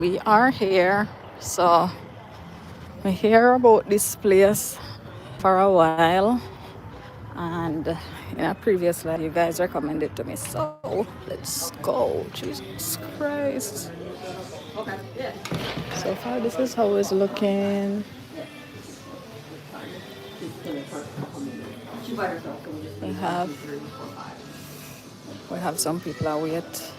We are here, so we hear about this place for a while, and in a previous life, you guys recommended to me. So let's go, Jesus Christ! So far, this is how it's looking. We have we have some people are wait.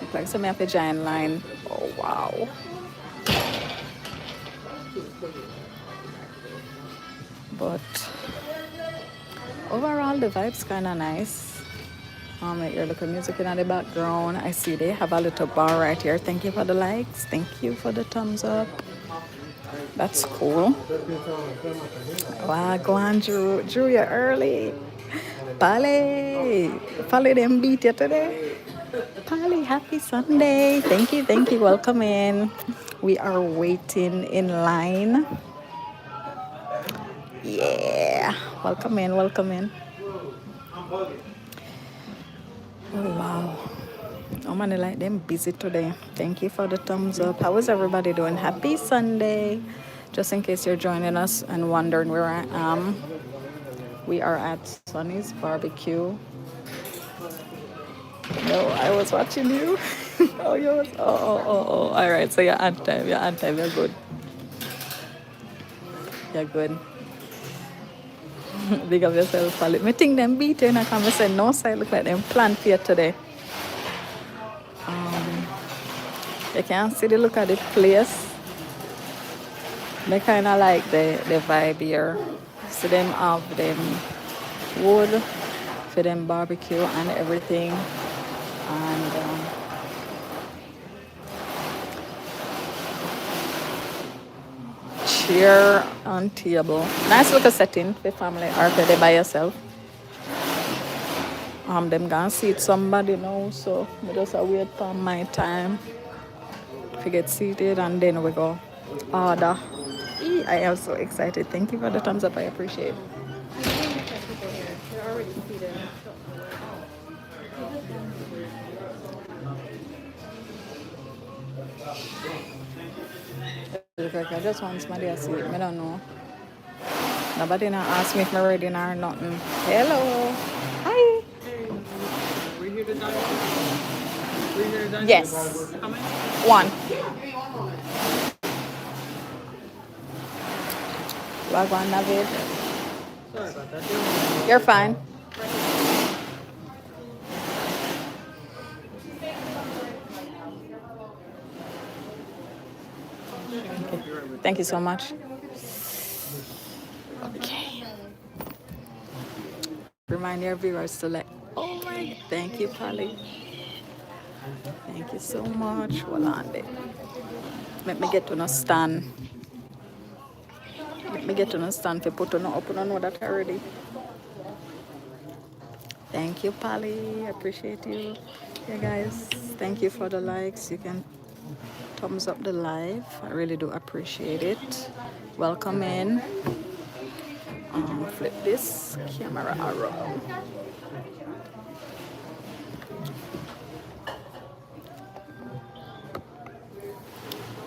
Look like some have a giant line. Oh wow! But overall, the vibe's kind of nice. Like your little music in the background. I see they have a little bar right here. Thank you for the likes. Thank you for the thumbs up. That's cool. Wow, go on, Drew. Drew, you're early. Pali. Pali didn't beat you today. Pali, happy Sunday. Thank you, thank you. Welcome in. We are waiting in line. Yeah. Welcome in, welcome in. Oh, wow. Oh man, like them busy today. Thank you for the thumbs up. How is everybody doing? Happy Sunday. Just in case you're joining us and wondering where I am, we are at Sonny's BBQ. No, I was watching you. Oh, you was. Oh. All right, so you're on time. You're on time. You're good. You're good. Big up yourself, Polly. Me think them beat you and I come and say no, side look like them plan for you today. You can see the look of the place. They kind of like the vibe here. See them have them wood for them barbecue and everything. And chair and table. Nice little setting for family or for they by yourself. Them gonna seat somebody now, so I just wait for my time to get seated and then we go order. I am so excited. Thank you for the thumbs up. I appreciate it. I just want somebody to see it. I don't know. Nobody not ask me if I'm ready or nothing. Hello. Hi. We're here to dine. We're here to dine. Yes. How many? One. Wagwan Navid. Sorry about that. You're fine. Thank you so much. Okay. Remind your viewers to like. Oh my. Thank you, Polly. Thank you so much. Hold on there. Let me get to no stand. Let me get to no stand for put on up on know that already. Thank you, Polly. Appreciate you. Yeah, guys. Thank you for the likes. You can thumbs up the live. I really do appreciate it. Welcome in. Flip this camera around.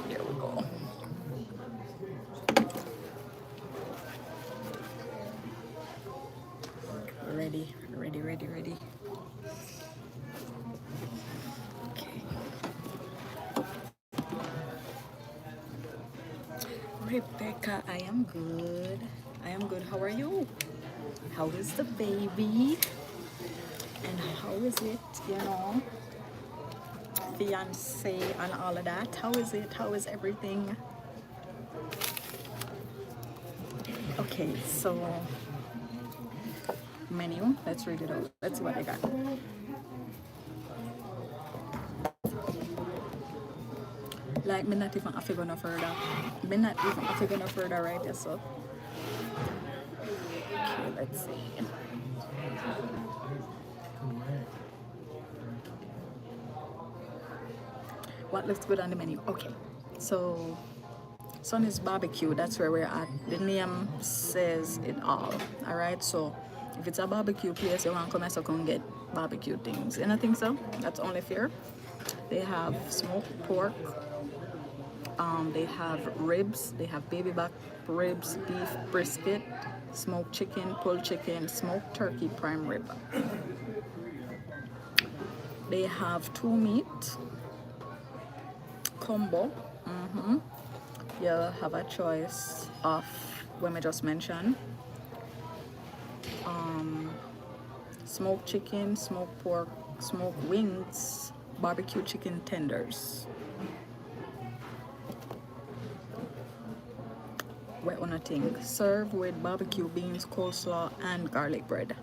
There we go. Ready. Okay. Rebecca, I am good. How are you? How is the baby? And how is it, fiance and all of that? How is it? How is everything? Okay, so menu. Let's read it out. Let's see what they got. Like, me not even have to go no further. Me not even have to go no further, right? Yes, so. Okay, let's see. What looks good on the menu? Okay, so Sonny's Barbecue, that's where we're at. The name says it all. Alright, so if it's a barbecue place, you want to come and get barbecue things. And I think so. That's only fair. They have smoked pork. They have ribs. They have baby back ribs, beef brisket, smoked chicken, pulled chicken, smoked turkey prime rib. They have two meat combo. You have a choice of what I just mentioned. Smoked chicken, smoked pork, smoked wings, barbecue chicken tenders. What wanna think? Serve with barbecue beans, coleslaw, and garlic bread.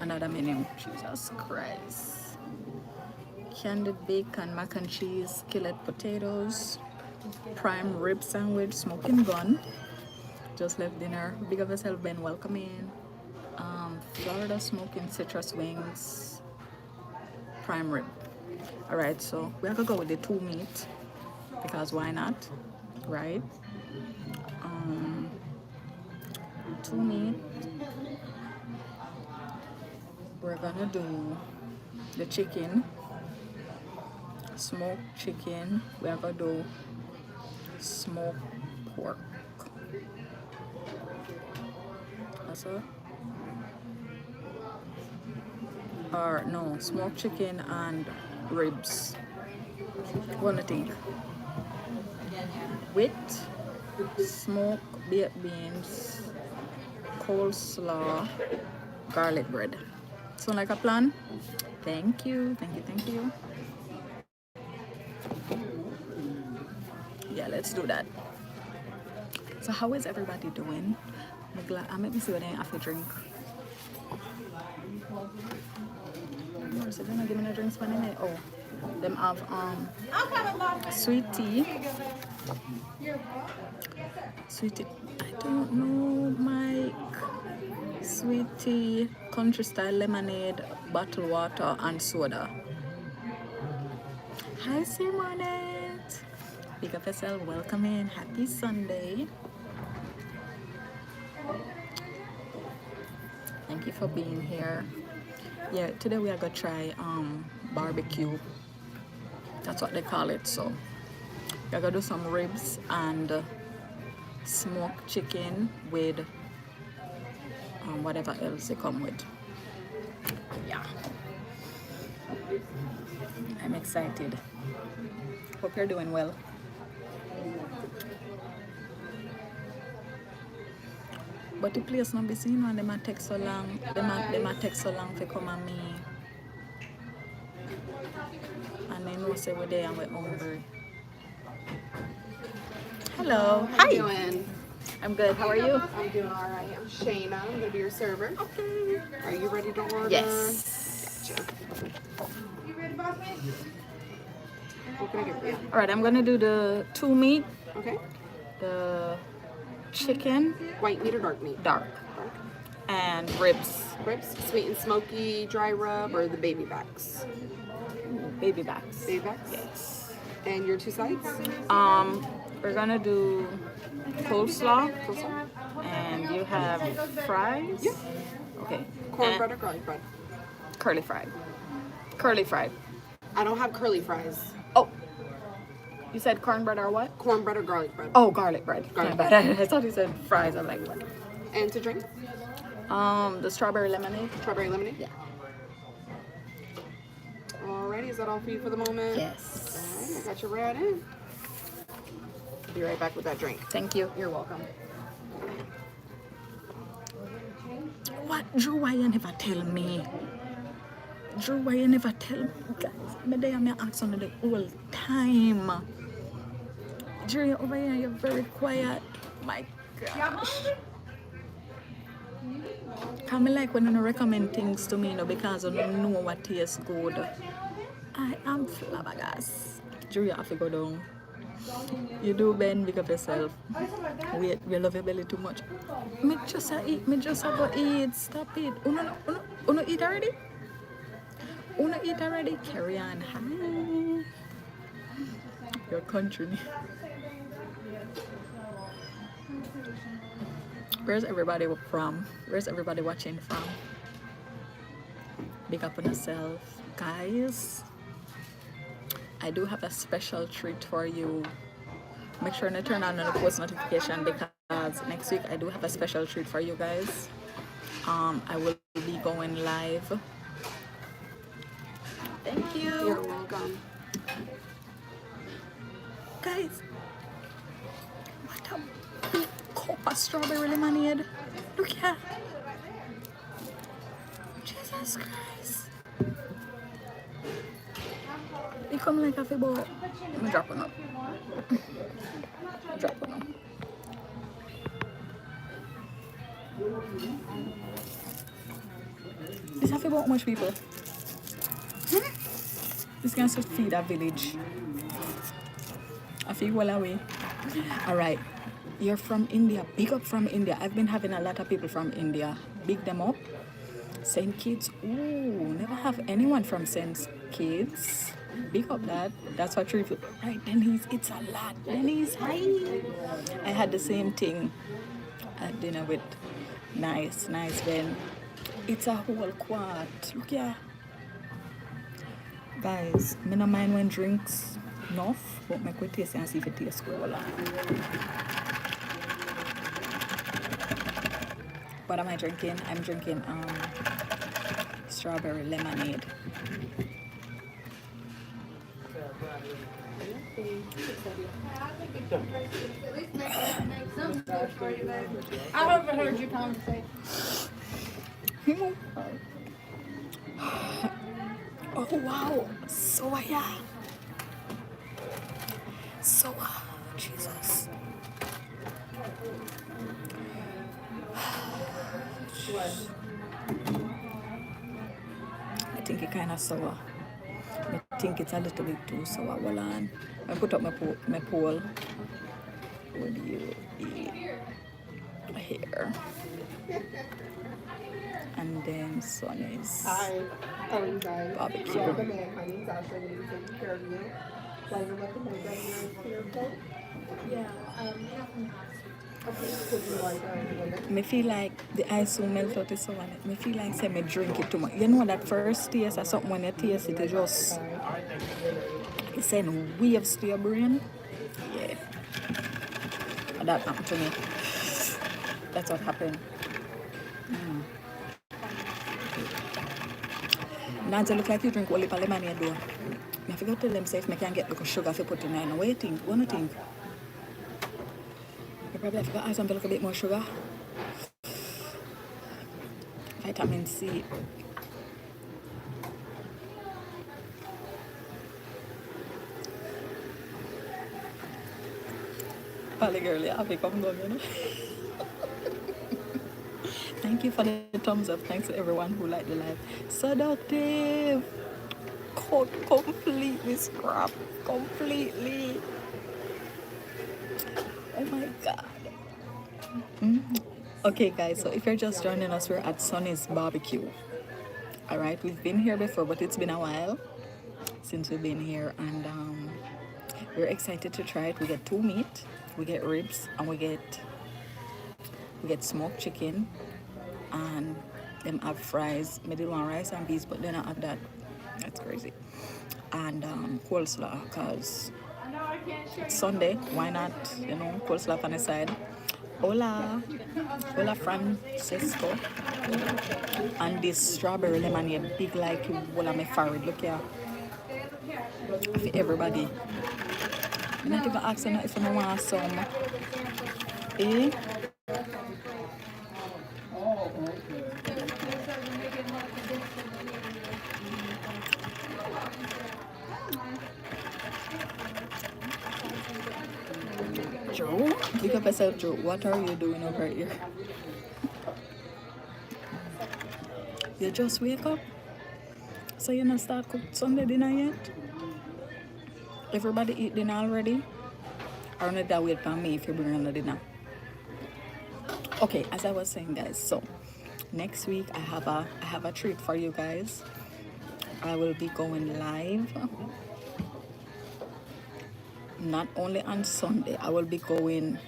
Another menu. Jesus Christ. Candied bacon, mac and cheese, skillet potatoes, prime rib sandwich, smoking gun. Just left dinner. Big of yourself, Ben. Welcome in. Florida smoking citrus wings, prime rib. All right, so we're gonna go with the two meat because why not, right? Two meat. We're gonna do the chicken, smoked chicken. We're gonna do smoked pork. That's all. Or no, smoked chicken and ribs. What do you think? With smoked baked beans, coleslaw, garlic bread. Sound like a plan? Thank you, thank you, thank you. Yeah, let's do that. So how is everybody doing? I'm let me see what they have to drink. So they're not giving a drink spending it. Oh, them have sweet tea. Sweet tea. I don't know, Mike. Sweet tea, country style lemonade, bottled water, and soda. Hi, Simonet. Big up yourself. Welcome in. Happy Sunday. Thank you for being here. Yeah, today we are gonna try barbecue. That's what they call it. So we're gonna do some ribs and smoked chicken with whatever else they come with. Yeah, I'm excited. Hope you're doing well. But the place not be seen and they might take so long. They might take so long to come at me. And they know say we're there and we're hungry. Hello. How you doing? I'm good. How are you? I'm doing all right. I'm Shayna. I'm gonna be your server. Okay. Are you ready to order? Yes. Gotcha. What can I get for you? All right. I'm gonna do the two meat, Okay. the chicken, White meat or dark meat? dark, Dark. and ribs, Ribs, sweet and smoky, dry rub, or the baby backs? baby backs. Baby backs? Yes. And your two sides? We're gonna do coleslaw, Coleslaw? and you have fries. Yeah. Okay. Cornbread And or garlic bread? curly fried. Curly fried. I don't have curly fries. Oh, you said cornbread or what? Cornbread or garlic bread? Oh, garlic bread. Garlic My bad. I thought you said fries. I'm like, what? And to drink? The strawberry lemonade. Strawberry lemonade? Yeah. Alrighty, is that all for you for the moment? Yes. Alright, I got you right in. Be right back with that drink. Thank you. You're welcome. What, Drew? Why you never tell me? Drew, why you never tell me? Guys, me there I'm asking the whole time. Drew, you're over here, you're very quiet. My gosh. Can me like when you recommend things to me, you know, because you don't know what tastes good. I am flabbergasted. Drew, you have to go down. You do, Ben, big up yourself. Wait, we love your belly too much. Me just eat, me just go eat. Stop it. Uno eat already? Uno eat already? Carry on. Hi. Your country. Where's everybody from? Where's everybody watching from? Big up on yourself, guys. I do have a special treat for you. Make sure to turn on the post notification because next week I do have a special treat for you guys. I will be going live. Thank you. You're welcome. Guys, what a big cup of strawberry lemonade. Look here. Jesus Christ. It come like a fibble. Let me drop one up. Drop one up. This have about how much people? This can just feed a village. I feel well away. Alright. You're from India. Big up from India. I've been having a lot of people from India. Big them up. St. Kitts. Ooh, never have anyone from St. Kitts. Big up that. That's what three people. Right, Denise, it's a lot. Denise, hi. I had the same thing at dinner with nice Ben. It's a whole quart. Look here. Guys, me no mind when drinks enough, but make we taste and see if it tastes good. What am I drinking? I'm drinking strawberry lemonade. I haven't heard you conversate. Oh wow, soya. Soya, Jesus. I think it kind of sour. I think it's a little bit too sour. Hold on. I put up my poll. What do you eat? Here. And then Sonny's Hi. How are you guys? barbecue. Welcome in. My name's Ashley. I'm taking care of you. Pleasure recommend that you're here. Yeah. Okay. Would you like lemon? Me feel like the ice so melt out is so on it. Me feel like say me drink it too much. You know that first taste or something when you taste it, it just it send waves to your brain. Yeah. And that happened to me. That's what happened. Nadia look like you drink only lemonade though. I forgot to tell them say if I can get the sugar if you put in there. What do you think? What do you think? You probably have to ask them to look a bit more sugar. Vitamin C. Probably girl, you have to come down, you know. Thank you for the thumbs up. Thanks to everyone who liked the live. Seductive. Caught completely scrapped. Completely. Oh my god. Okay guys, so if you're just joining us, we're at Sonny's barbecue. Alright, we've been here before, but it's been a while since we've been here, and we're excited to try it. We get 2 meat, we get ribs, and we get smoked chicken, and them have fries. I did want rice and beans, but then I have that. That's crazy. And coleslaw, because it's Sunday. Why not, you know, coleslaw on the side. Hola Francisco. And this strawberry lemonade, big like hola my favorite. Look here. For everybody. I'm not even asking if I want some. Eh? Joe? Pick up yourself, Joe. What are you doing over here? You just wake up? So you not start cook Sunday dinner yet? Everybody eat dinner already? Or not that wait for me if you bring on the dinner? Okay, as I was saying guys, so next week I have a treat for you guys. I will be going live. Not only on Sunday, I will be going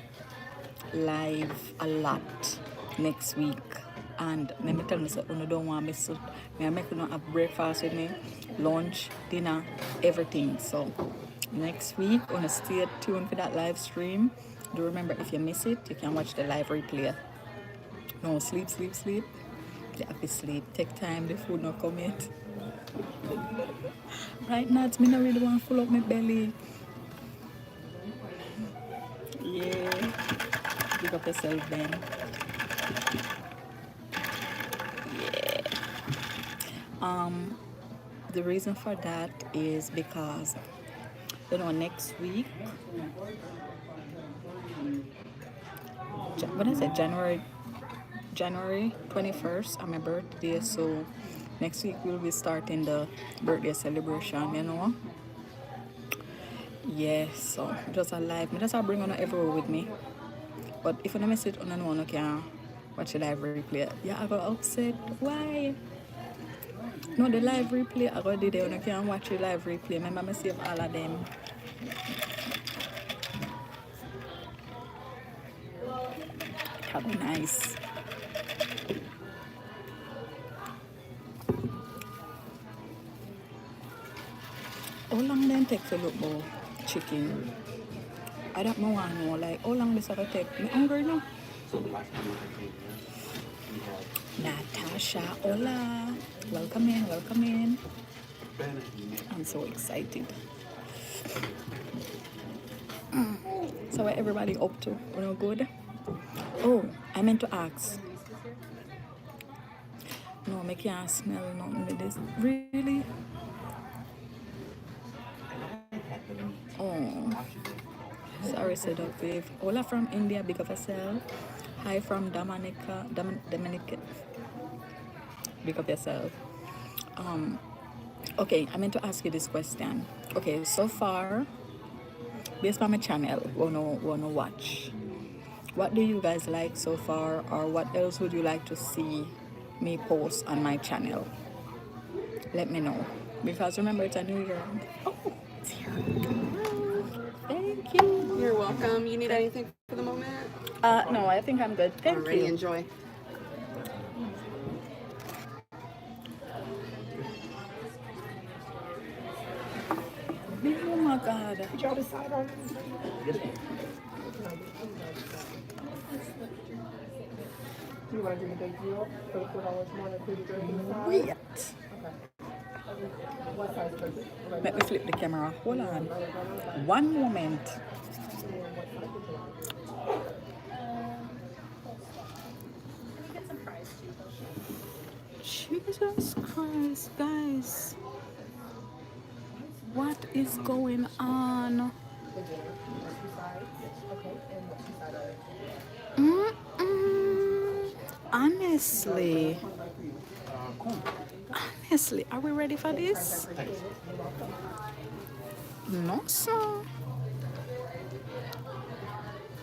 live a lot next week. And let me tell me, so you don't want me to make you have breakfast with me, lunch, dinner, everything. So next week, gonna stay tuned for that live stream. Do remember, if you miss it, you can watch the live replay. No, sleep, sleep, sleep. You have to sleep. Take time, the food not come yet. Right now, it's me not really want to full up my belly. Yeah. Big up yourself, then. Yeah. The reason for that is because, you know, next week, when I said January 21st, on my birthday, so next week we'll be starting the birthday celebration, you know. Yes, so just a live. I just bring on everywhere with me. But if you don't miss it on one, you can watch the live replay. Yeah, I got upset. Why? No, the live replay, I got there, you can watch the live replay. Remember, I save all of them. Have a nice. How long then take to look for chicken? I don't know, I know. Like, how long this will take? I'm hungry now. Natasha, hola. Welcome in, welcome in. I'm so excited. So what everybody up to? You know, good? Oh, I meant to ask. No, I can't smell nothing with this. Really? Oh. Sorry, seductive. Hola from India, big of yourself. Hi from Dominica, big of yourself. Okay, I meant to ask you this question. Okay, so far, based on my channel, wanna watch. What do you guys like so far, or what else would you like to see me post on my channel? Let me know. Because remember, it's a new year. Oh, it's here. Thank you. You're welcome. You need anything for the moment? No, I think I'm good. Thank Alrighty, you. enjoy. Oh my God. Did y'all decide on Yes. Do you want to do the big deal? For $4 more and include the drink inside? Wait. Okay. What size cookie? Let me flip the camera. Hold on. One moment. Jesus Christ, guys. What is going on? Honestly. Honestly, are we ready for this? No, sir.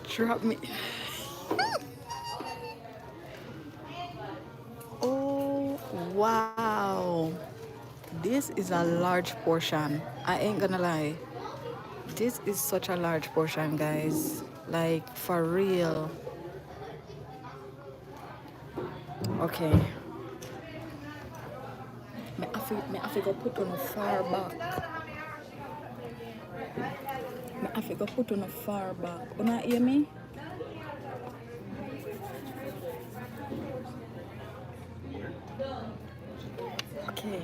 Drop me. Oh, wow. This is a large portion. I ain't gonna lie. This is such a large portion, guys. Like, for real. Okay. Me have to go put on a far back. Me have to go put on a far back. You not hear me? Okay.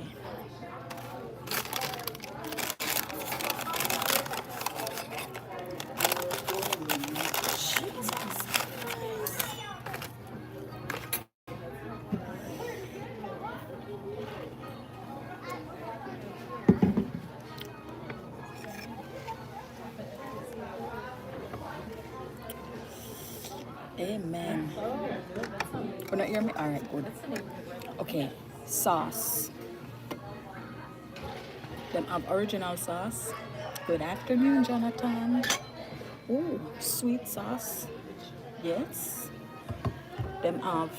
Jesus Christ. Amen. You not hear me? All right, good. Okay, sauce. Then have original sauce. Good afternoon, Jonathan. Oh, sweet sauce. Yes. Then have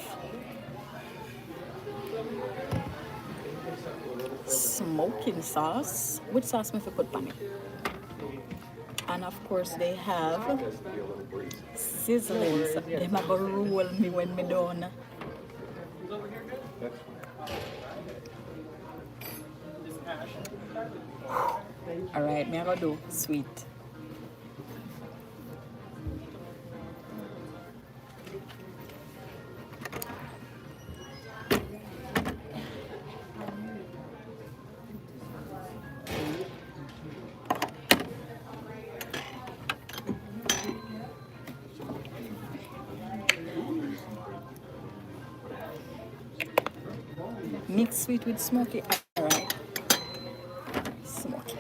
smoking sauce. Which sauce me fi put on it? And of course they have sizzling. So they might go roll me when me done. Alright, me I gonna do sweet. Mix sweet with smoky. Alright. Smoky.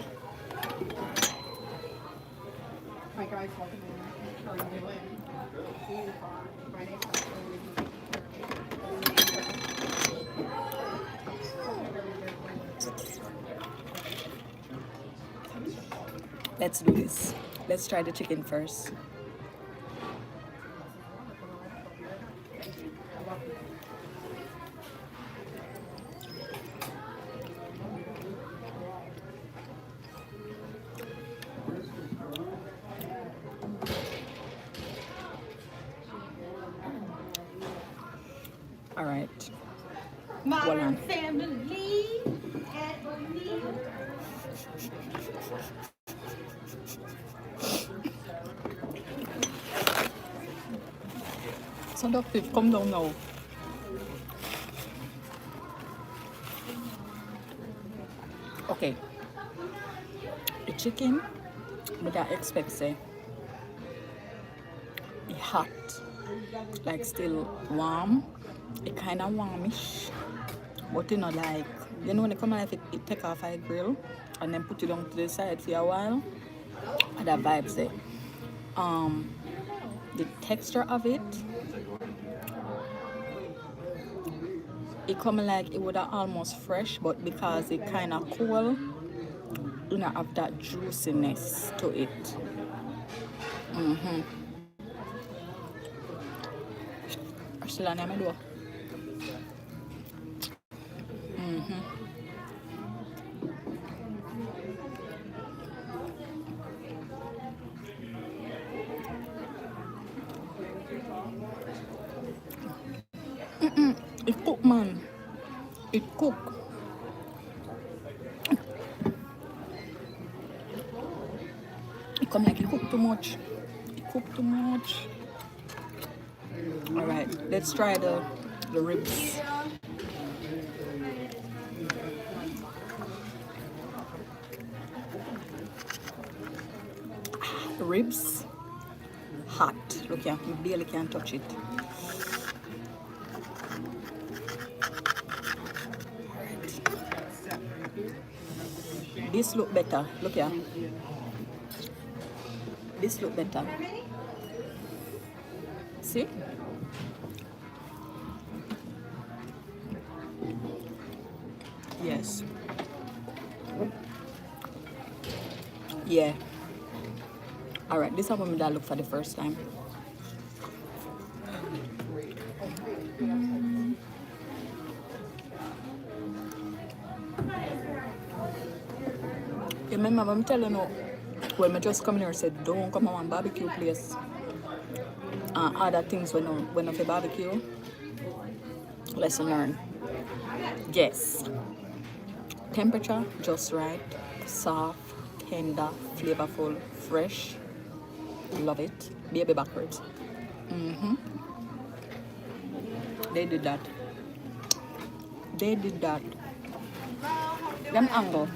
My guy's walking in. How are you doing? My name's Let's do this. Let's try the chicken first. All right. Modern family. So doctor, come down now. Okay. The chicken, but I expect say it hot, like still warm. It kind of warmish, but you know, like you know when it come out, it take off a grill and then put it on to the side for a while. And that vibe say, the texture of it, it come like it would have almost fresh, but because it kind of cool, you know, have that juiciness to it. Still on my door. It cook, man. It cook. It come like it cook too much. It cook too much. All right, let's try the ribs. The ribs, hot. Look here, you barely can touch it. This look better. Look here. This look better. See? Yes. Yeah. All right. This is how me that look for the first time. You remember I'm telling you when I just come here and said don't come on barbecue place. Other things when I barbecue. Lesson learned. Yes. Temperature just right, soft, tender, flavorful, fresh. Love it. Baby backwards. They did that. They did that. Them angle.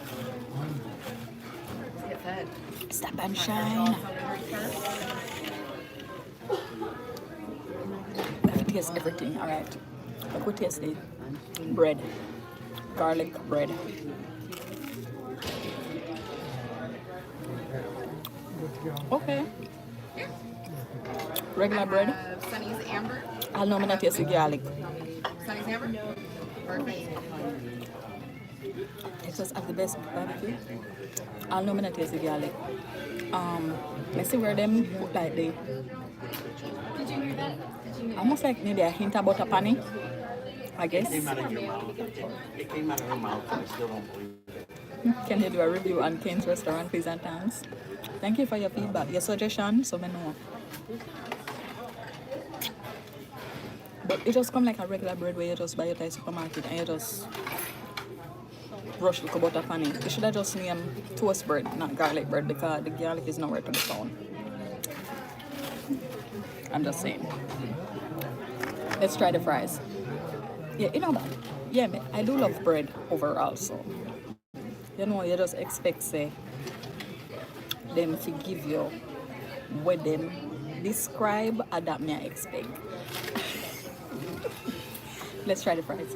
Stop and shine. I taste everything. All right. Look what taste it. Bread. Garlic bread. Okay. Regular bread. Sonny's Amber. I'll know me not taste the garlic. Sonny's Amber. Perfect. It just have the best barbecue. I'll know me not taste the garlic. Let's see where them put like the. Did you hear that? Almost like maybe a hint of butter panny, I guess. It came out of your mouth. It came out of her mouth, and I still don't believe it. Can you do a review on Kane's restaurant, please and thanks? Thank you for your feedback, your suggestion, so I know. But it just come like a regular bread where you just buy it at the supermarket and you just brush little butter on it. You should have just named toast bread, not garlic bread, because the garlic is nowhere to be found. I'm just saying. Let's try the fries. Yeah, you know that. Yeah, I do love bread overall, so you know you just expect say them to give you what them describe and that me I expect. Let's try the fries.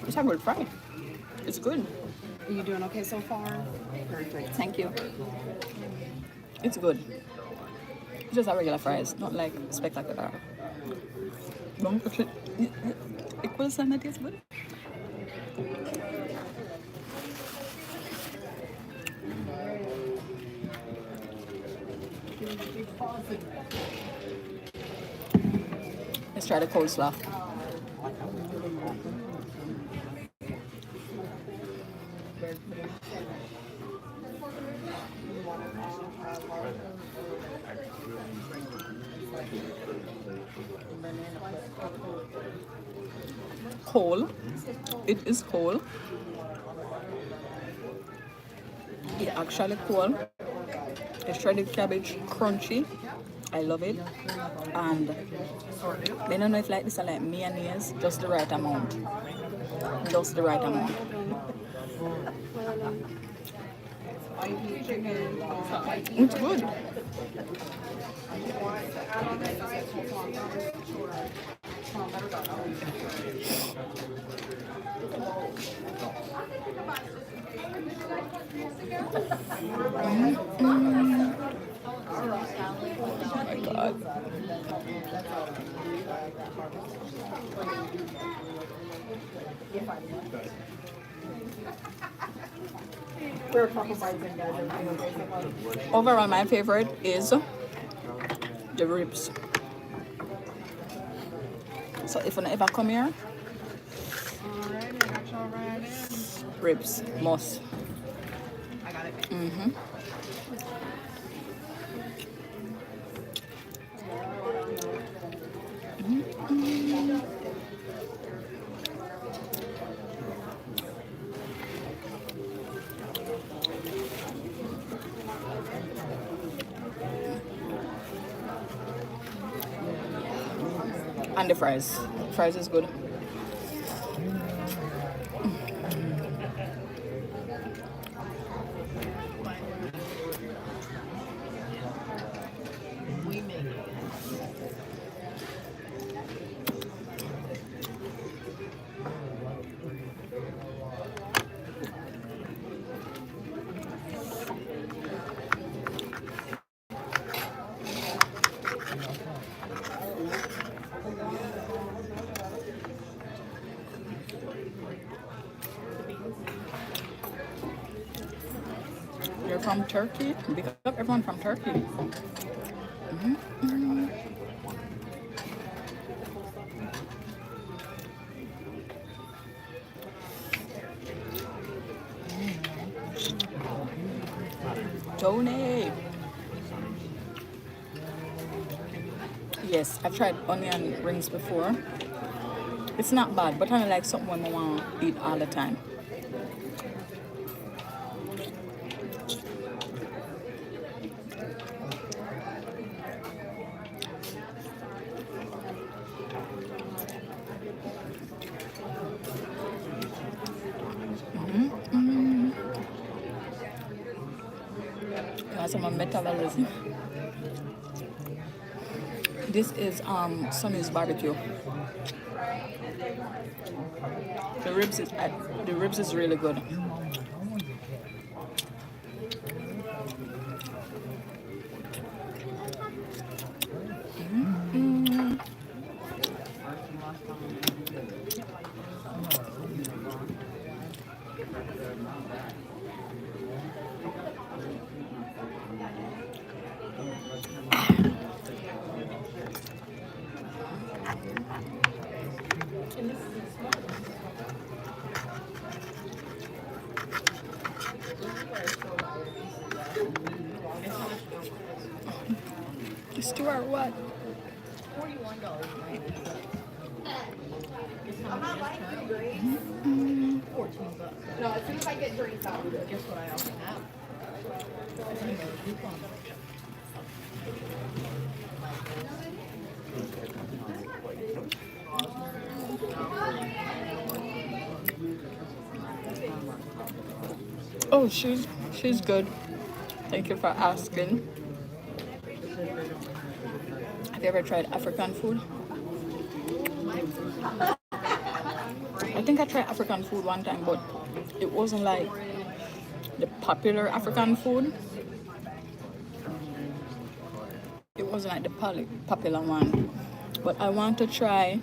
It's a good fry. It's good. Are you doing okay so far? Perfect. Thank you. It's good. It's just a regular fries, not like spectacular. Don't touch it. Equal sign that tastes good. Let's try the coleslaw. Whole. It is whole. It actually cool. The shredded cabbage crunchy. I love it. And I don't know if like this or like mayonnaise, just the right amount. Just the right amount. It's good. Oh my God. Overall, my favorite is the ribs. So if you ever come here, ribs must. I got it. Mm-hmm. And the fries. Fries is good. You're from Turkey? Pick up everyone from Turkey. Tony! Yes, I've tried onion rings before. It's not bad, but I don't like something I want to eat all the time. Some metabolism. This is Sonny's barbecue. The ribs is really good. stew or what? I'm not buying two drinks. No, as soon as I get drinks out. Guess what I also have? Oh, she's good. Thank you for asking. Have you ever tried African food? I think I tried African food one time, but it wasn't like the popular African food. It wasn't like the popular one. But I want to try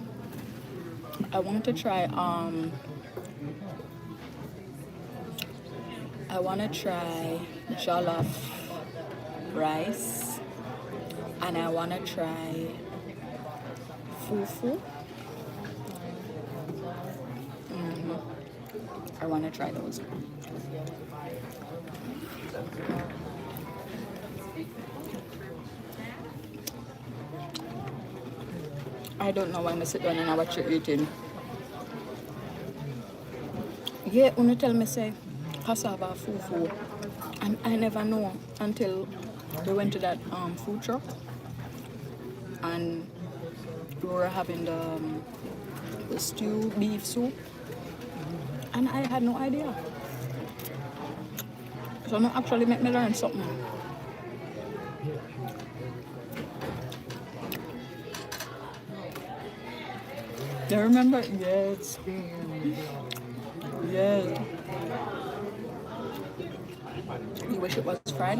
jollof rice, and I want to try fufu. I want to try those. I don't know when I sit down and watch you eating. Yeah, when you tell me say cassava fufu, and I never know until we went to that food truck and we were having the stew beef soup, and I had no idea. So it actually make me learn something. Do you remember? Yes. Yes. You wish it was fried?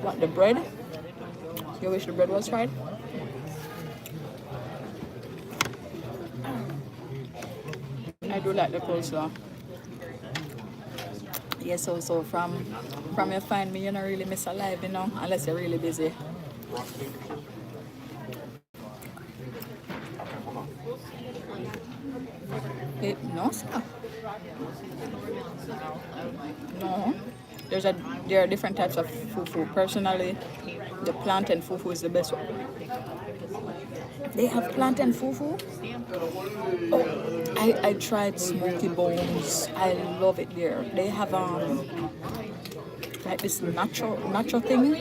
What, the bread? You wish the bread was fried? I do like the coleslaw. Yeah, so from you find me, you don't really miss a life, you know, unless you're really busy. No, sir. No. There are different types of fufu. Personally, the plantain fufu is the best one. They have plantain fufu? Oh, I tried Smoky Bones. I love it there. They have like this nacho thing.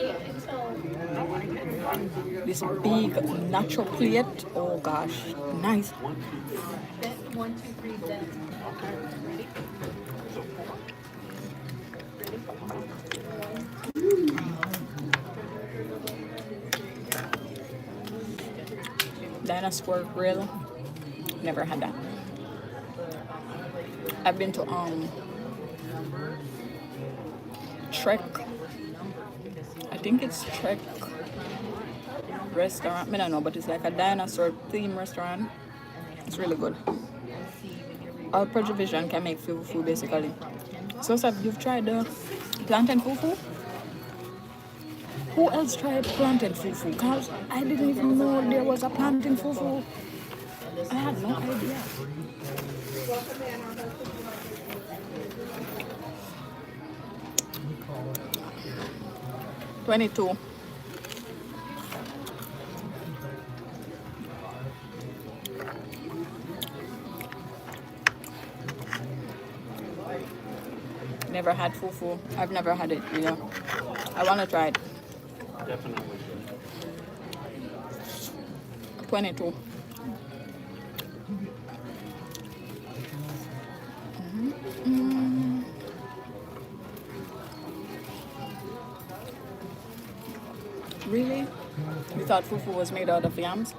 This big nacho plate. Oh gosh, nice. 1, 2, 3, then. Dinosaur grill. Never had that. I've been to Trek. I think it's Trek restaurant. I don't know, but it's like a dinosaur theme restaurant. It's really good. All Provision can make fufu basically. So Sab, you've tried the plantain fufu? Who else tried plantain fufu? Because I didn't even know there was a plantain fufu. I had no idea. 22. Never had fufu. I've never had it either. I want to try it. Definitely. 22. Really? You thought fufu was made out of yams?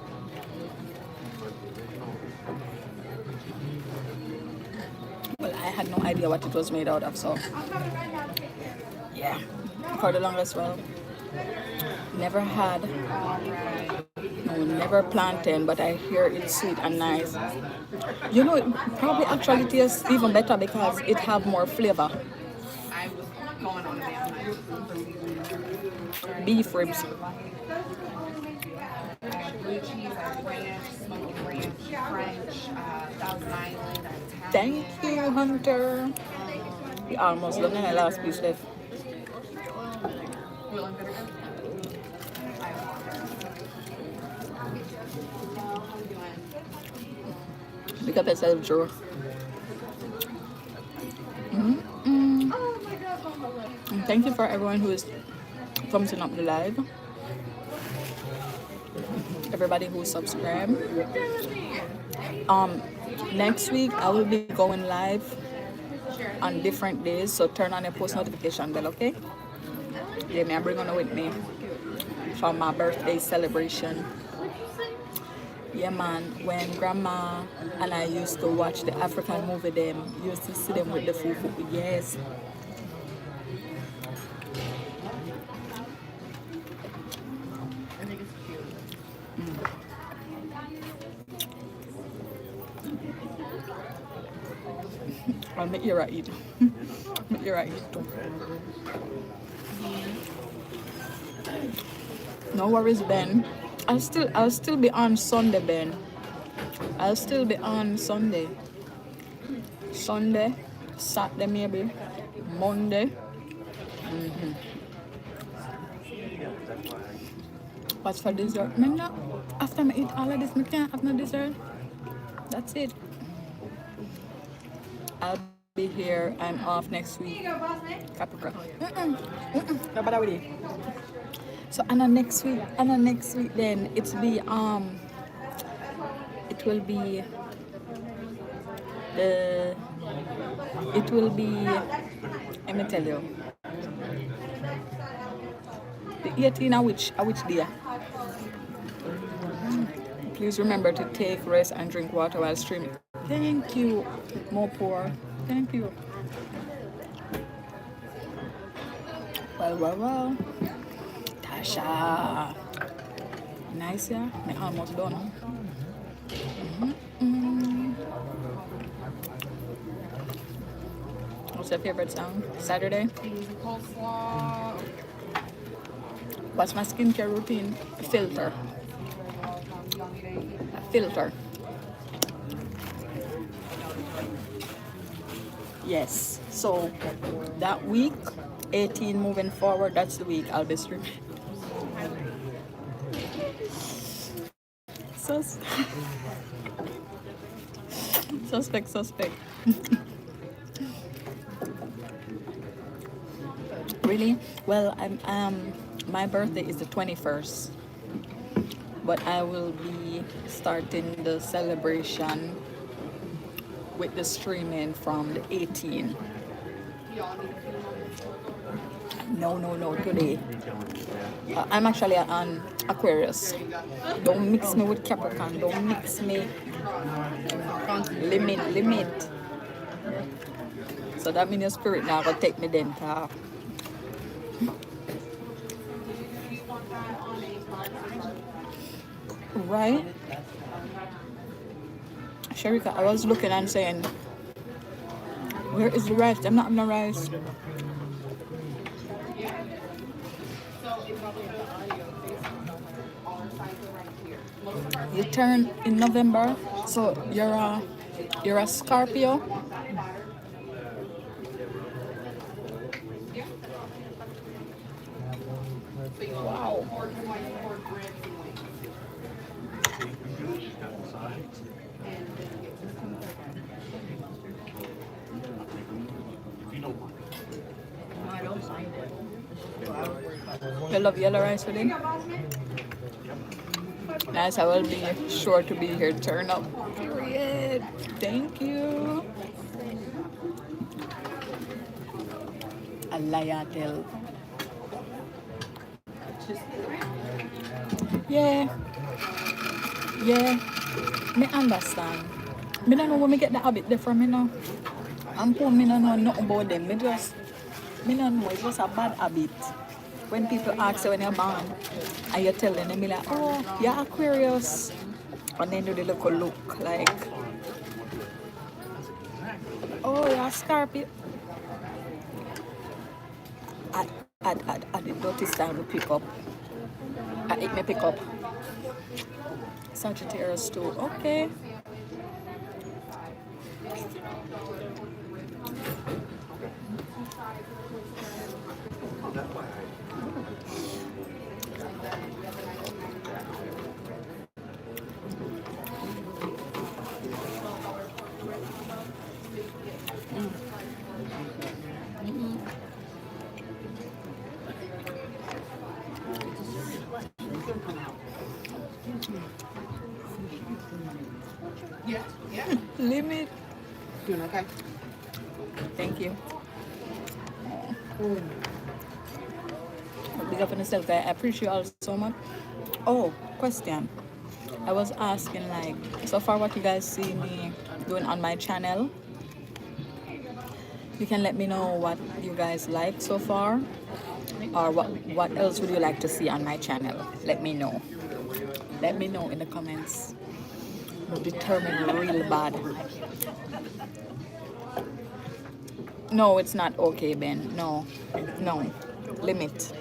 Well, I had no idea what it was made out of, so yeah. For the longest while, never had, no, never plantain, but I hear it's sweet and nice. You know, it probably actually tastes even better because it have more flavor. I was going on a Beef ribs. blue cheese, ranch, smoky ranch, French, Thousand Island, Italian. Thank you, Hunter. We almost done, and the last piece left. Pick up yourself, Joe. And thank you for everyone who is thumbsing up the live. Everybody who subscribed. Next week I will be going live on different days, so turn on your post notification bell, okay? Yeah, me I bring on with me for my birthday celebration. Yeah man, when grandma and I used to watch the African movie, them used to see them with the fufu. Yes. I'll make you right eat. Make you right eat. No worries, Ben. I'll still be on Sunday, Ben. I'll still be on Sunday. Sunday, Saturday maybe, Monday. What's for dessert? Me no, after I eat all of this, I can't have no dessert. That's it. I'll be here. I'm off next week. Capricorn. No bother with it. So and then next week then it will be let me tell you, the 18th of which day? Please remember to take rest and drink water while streaming. Thank you, more poor. Thank you. Well. Tasha. Nice, yeah? I'm almost done. What's your favorite song? Saturday? What's my skincare routine? Filter. A filter. Yes. So that week, 18 moving forward, that's the week I'll be streaming. Suspect. Really? Well, my birthday is the 21st, but I will be starting the celebration with the streaming from the 18th. No, today. I'm actually on Aquarius. Don't mix me with Capricorn. Don't mix me. Limit. So that means your spirit now will take me then. Right? Sharika, I was looking and saying, where is the rice? I'm not having no rice. You turn in November, so you're a Scorpio. Wow. You love yellow rice with it? Nice, I will be sure to be here. Turn up. Period. Thank you. Alayatel. Yeah. Me understand. Me don't know where me get the habit there from, you know. I'm poor, me don't know nothing about them. Me don't know, it's just a bad habit. When people ask you when you're born, and you tell them, they're like, oh, you're Aquarius. And then do the look like, oh, you're a Scorpio. At the dirty time we pick up. It may pick up. Sagittarius too. Okay. Yeah, yeah. Limit. Doing okay? Thank you. Big up on yourself, guy. I appreciate you all so much. Oh, question. I was asking, like, so far what you guys see me doing on my channel. You can let me know what you guys like so far, or what else would you like to see on my channel. Let me know. Let me know in the comments. I'm determined real bad. No, it's not okay, Ben. No, no. Limit.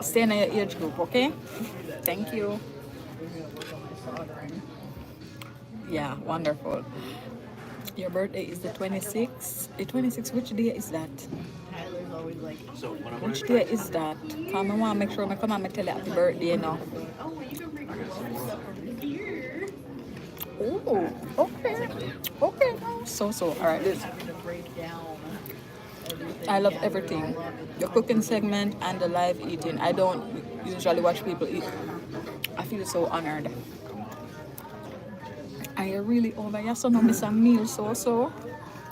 Stay in your age group, okay? Thank you. Yeah, wonderful. Your birthday is the 26th. The 26th, which day is that? So when I'm Which day is that? Come on, want to make sure I come and tell you happy birthday, you know. Oh, okay. Okay. So. All right. I love everything. The cooking segment and the live eating. I don't usually watch people eat. I feel so honored. Are you really over here? So no miss a meal, so.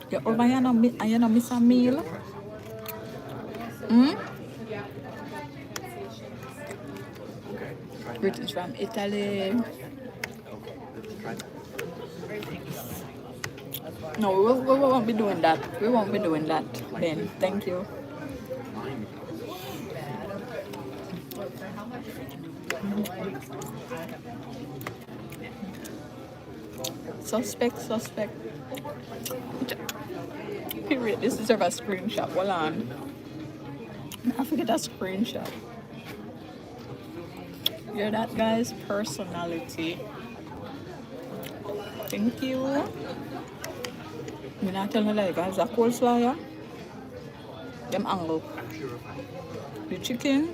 You're over here and you no miss a meal. Greetings from Italy. No, we won't be doing that. We won't be doing that, Ben. Thank you. Suspect. Period. This deserves a screenshot. Hold on. I forget a screenshot. You're that guy's personality. Thank you. I'm not telling you that, guys. A coleslaw, yeah? Them angle. The chicken,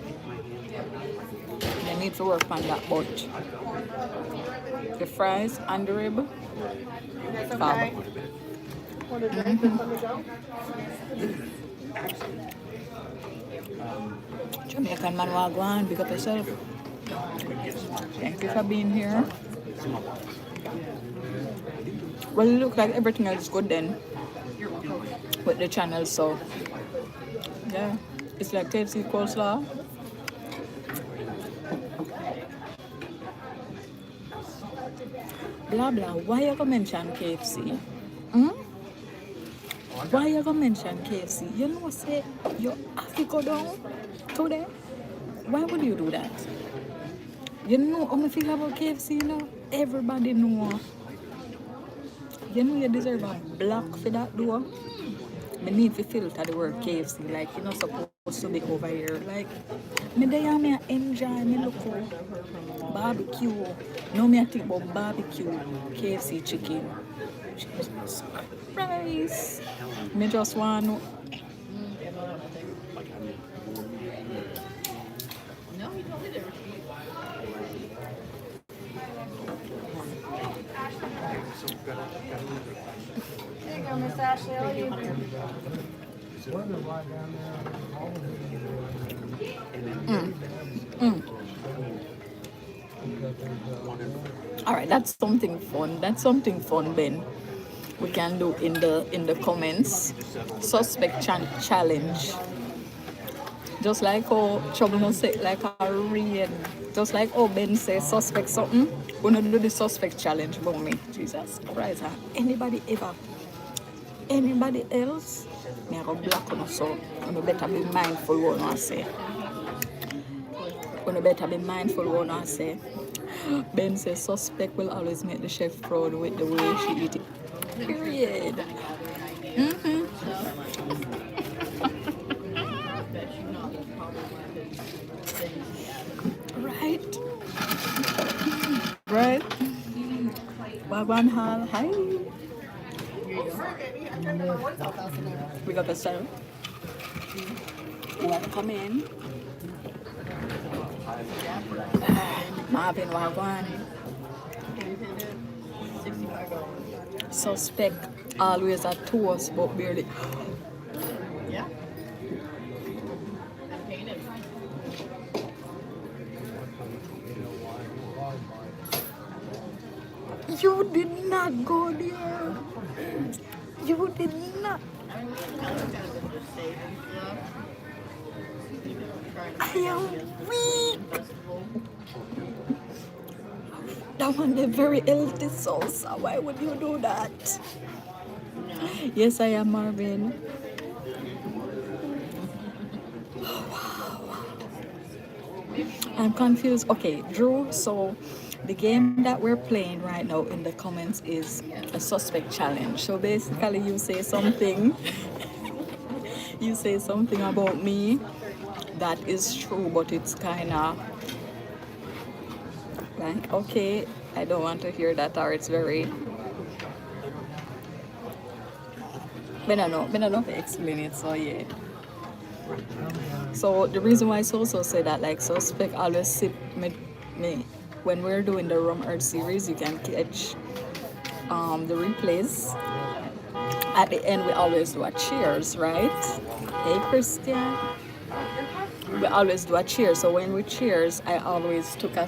they need to work on that bunch. The fries and the rib, fab. Want to drink or something to go? Jamaican man wagwan, big up yourself. Thank you for being here. Well, it looks like everything else is good then with the channel, so yeah, it's like KFC coleslaw. Blah blah. Why you gonna mention KFC? Why you gonna mention KFC? You know, say you have to go down today. Why would you do that? You know how I feel about KFC, you know? Everybody know. You know you deserve a block for that door. I need to filter the word KFC, like you're not supposed to be over here. Like, me there me enjoy me look out. Barbecue. No me I think about barbecue, KFC chicken. Jesus Christ. Me just want There you go, Miss Ashley. How are you? all right, that's something fun. That's something fun, Ben. We can do in the comments. Suspect challenge. Just like how Trouble no say like a rain. Just like how Ben says suspect something. We're gonna do the suspect challenge about me. Jesus Christ. Anybody else? Me I go block on so you better be mindful what I say. You better be mindful what I say. Ben says suspect will always make the chef proud with the way she eat it. Period. Right. Right. Wagwan Hall. Hi. We got the cell. You want to come in? Marvin Wagwan. Suspect always at toast, but barely. Yeah. I'm painted. You did not go there. You did not. I mean, me and Tyler kind of been just saving stuff. I am weak. Festival. That one, they're very healthy sauce. Why would you do that? No. Yes, I am, Marvin. I'm confused. Okay, Drew, so the game that we're playing right now in the comments is a suspect challenge. So basically you say something about me that is true, but it's kind of like, okay, I don't want to hear that, or it's very, but I don't know to explain it, so yeah. So the reason why so say that, like, suspect always sip me when we're doing the Rum Earth series, you can catch the replays. At the end we always do a cheers, right? Hey Christian. We always do a cheer, so when we cheers, I always take a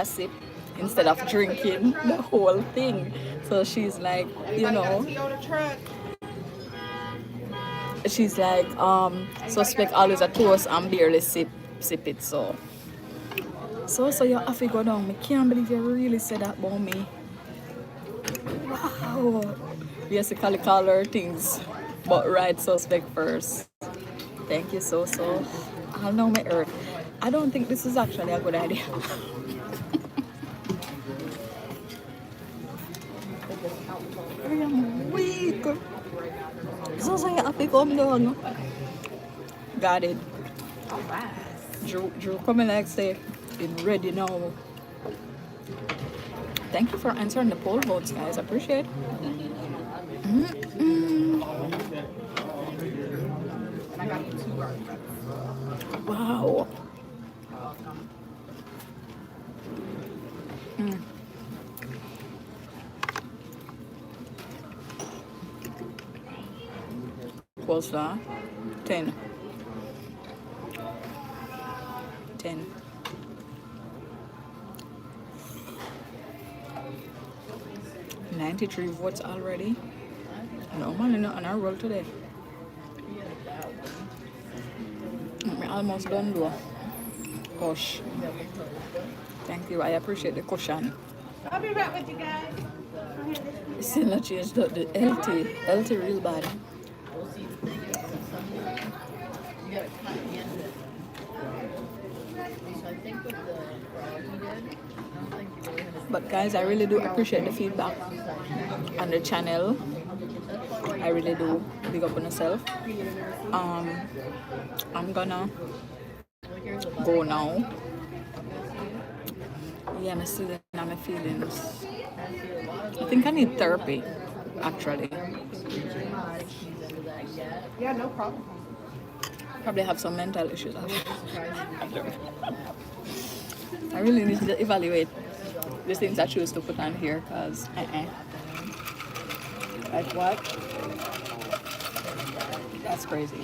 sip instead of drinking the whole thing. So she's like, you know, she's like, suspect always a toast and barely sip it. So you have to go down. I can't believe you really said that about me. Wow. Basically call her things, but right, suspect first. Thank you so. I'll know my earth. I don't think this is actually a good idea. I am weak. So you have to come down. Got it. Drew coming next day. In ready now. Thank you for answering the poll votes, guys. I appreciate it. Wow. Coleslaw. 10. 10. $93 votes already. Normally not on our roll today. I'm almost done though. Gosh. Thank you. I appreciate the cushion. I'll be back with you guys. It's still not changed the LT real bad. We'll see the thing is on Sunday. You gotta cut the end of it. So I think with the frog he did, I don't think you really had to. But guys, I really do appreciate the feedback on the channel. I really do. Big up on yourself. I'm gonna go now. Yeah, I'm still in my feelings. I think I need therapy, actually. Yeah, no problem. Probably have some mental issues. I really need to evaluate the things I choose to put on here, because like what? That's crazy.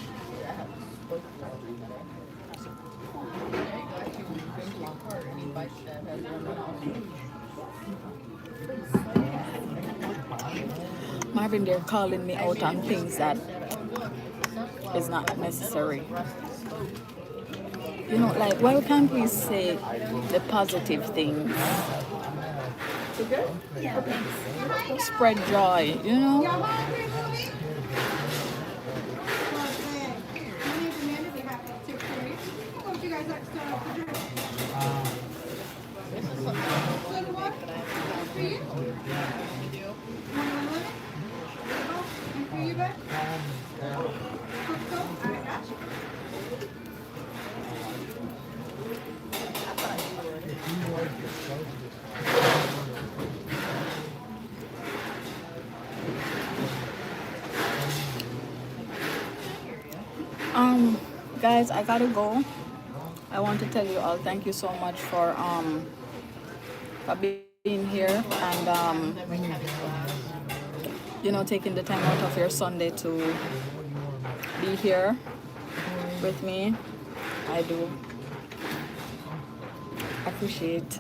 Marvin, they're calling me out on things that is not necessary. You know, like, why can't we say the positive things? You good? Spread joy, you know? Guys, I gotta go. I want to tell you all thank you so much for being here and you know, taking the time out of your Sunday to be here with me. I do appreciate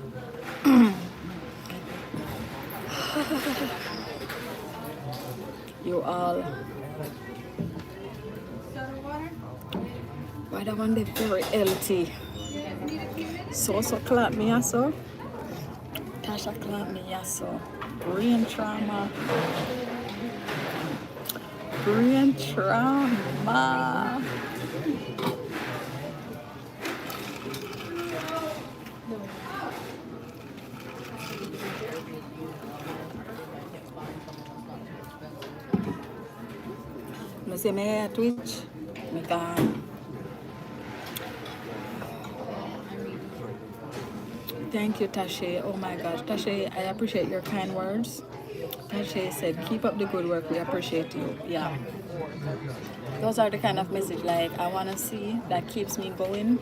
you all. Why that one they very healthy? So clap me so. Tasha clap me so. Brain trauma. Brain trauma. Me say me at Twitch. Me can. Thank you, Tashay. Oh my gosh, Tashay, I appreciate your kind words. Tashay said, keep up the good work. We appreciate you. Yeah. Those are the kind of message like I want to see that keeps me going.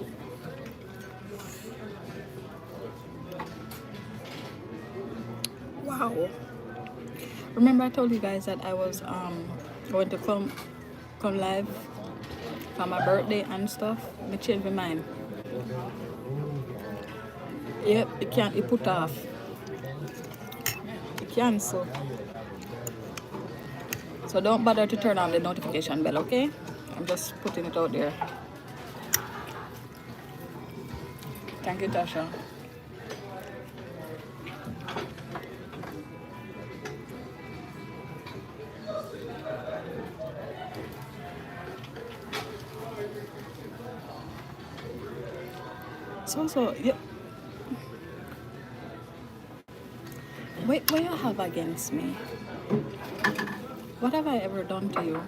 Wow. Remember I told you guys that I was going to come live for my birthday and stuff. I changed my mind. Yep, you can't, you put off. You cancel. So don't bother to turn on the notification bell, okay? I'm just putting it out there. Thank you, Tasha. So, yeah. What you have against me? What have I ever done to you?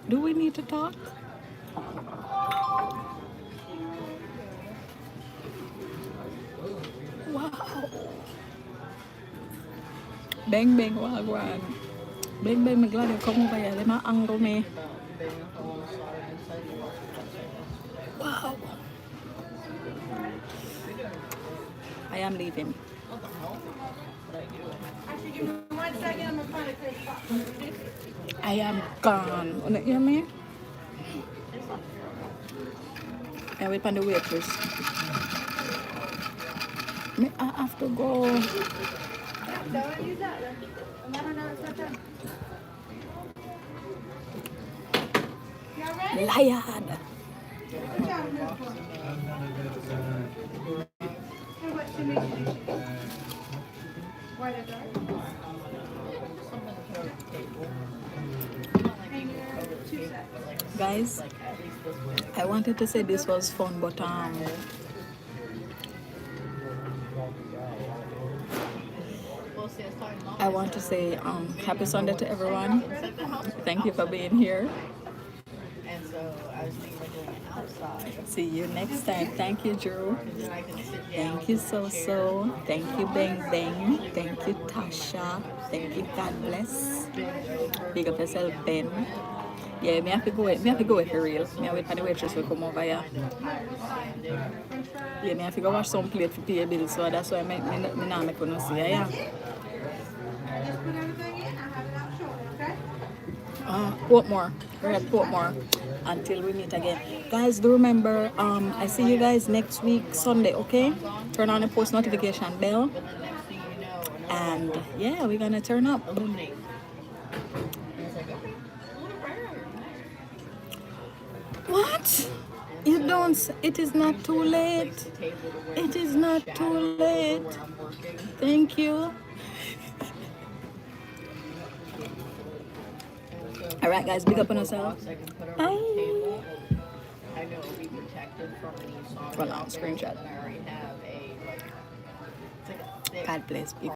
Do we need to talk? Wow. Bang bang wagwan. Bang bang, I'm glad you come over here. Let me angle me. Wow. I am leaving. I am gone. You hear me? I wait for the waitress. I have to go. Lion. Guys, I wanted to say this was fun, but I want to say happy Sunday to everyone. Thank you for being here. And so I was thinking about doing it outside. See you next time. Thank you, Drew. And then I can sit down. Thank you, So. Thank you, Bang Bang. Thank you, Tasha. Thank you, God bless. Big up yourself, Ben. Yeah, me have to go with for real. Me wait for the waitress to come over here. Yeah, me have to go wash some plate to pay a bill, so that's why me not make no see her, yeah. Portmore. We're at Portmore until we meet again. Guys, do remember, I see you guys next week, Sunday, okay? Turn on the post notification bell. And yeah, we're gonna turn up. What? You don't, it is not too late. It is not too late. Thank you. All right, guys, big up on yourself. Bye. I know it'll be protected from any song. Well, I'll screenshot. I already have a, like, it's like a thick God bless people.